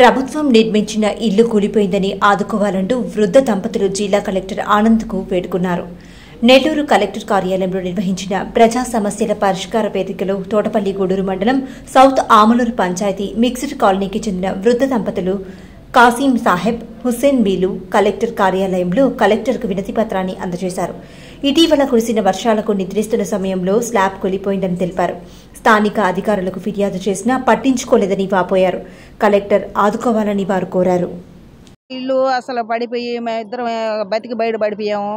ప్రభుత్వం నిర్మించిన ఇల్లు కూలిపోయిందని ఆదుకోవాలంటూ వృద్ధ దంపతులు జిల్లా కలెక్టర్ ఆనంద్కు వేడుకున్నారు. నెల్లూరు కలెక్టర్ కార్యాలయంలో నిర్వహించిన ప్రజా సమస్యల పరిష్కార వేదికలో తోటపల్లి గూడూరు మండలం సౌత్ ఆమలూరు పంచాయతీ మిక్స్డ్ కాలనీకి చెందిన వృద్ధ దంపతులు కాసిం సాహెబ్, హుస్సేన్ మీలు కలెక్టర్ కార్యాలయంలో కలెక్టర్కు వినతి పత్రాన్ని అందజేశారు. ఇటీవల కురిసిన వర్షాలకు నిద్రిస్తున్న సమయంలో స్లాబ్ కూలిపోయిందని తెలిపారు. స్థానిక అధికారులకు ఫిర్యాదు చేసినా పట్టించుకోలేదని వాపోయారు. కలెక్టర్ ఆదుకోవాలని వారు కోరారు. ఇల్లు అసలు పడిపోయి మేమిద్దరం బతికి బయట పడిపోయాము.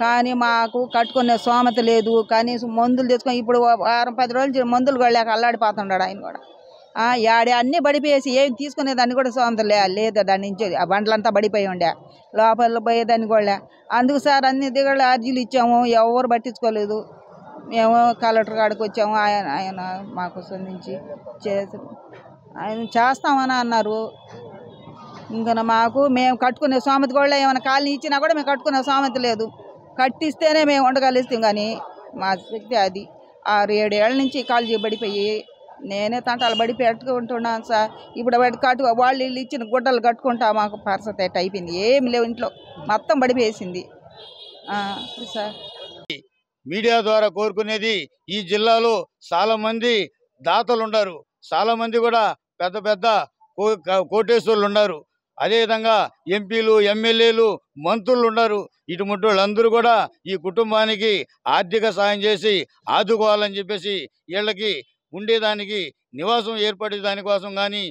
కానీ మాకు కట్టుకునే స్తోమత లేదు. కనీసం మందులు తెచ్చుకొని ఇప్పుడు వారం 10 రోజులు మందులు కొడలేక అల్లాడిపోతున్నాడు ఆయన కూడా. యాడే అన్నీ పడిపోయేసి ఏం తీసుకునేదాన్ని కూడా స్తోమత లేదు. దాని నుంచి ఆ బండ్లంతా పడిపోయి ఉండే, లోపల పోయేదాన్ని కూడా. అందుకు సార్ అన్ని దిగళ్ళ అర్జీలు ఇచ్చాము, ఎవరు పట్టించుకోలేదు. మేము కలెక్టర్ కాడికి వచ్చాము. ఆయన మాకు స్పందించి ఆయన చేస్తామని అన్నారు. ఇంకా మాకు మేము కట్టుకునే స్తోమత కూడా ఏమైనా కాలనీ ఇచ్చినా కూడా మేము కట్టుకునే స్తోమత లేదు. కట్టిస్తేనే మేము ఉండగలుస్తాం. కానీ మా శక్తి అది 6-7 ఏళ్ళ నుంచి కాలు పడిపోయి నేనే తంటాలు పడి పెట్టుకుంటున్నాను సార్. ఇప్పుడు వాళ్ళు ఇల్లు ఇచ్చిన గుడ్డలు కట్టుకుంటా మాకు పరిస్థితి ఎట్ అయిపోయింది. ఏమి లేవు, ఇంట్లో మొత్తం పడిపోయేసింది సార్. మీడియా ద్వారా కోరుకునేది, ఈ జిల్లాలో చాలా మంది దాతలు ఉన్నారు, చాలా మంది కూడా పెద్ద పెద్ద కోటేశ్వరులు ఉన్నారు, అదేవిధంగా ఎంపీలు, ఎమ్మెల్యేలు, మంత్రులు ఉన్నారు. ఇటువంటి వాళ్ళందరూ కూడా ఈ కుటుంబానికి ఆర్థిక సాయం చేసి ఆదుకోవాలని చెప్పేసి వీళ్ళకి ఉండేదానికి నివాసం ఏర్పడే దానికోసం కానీ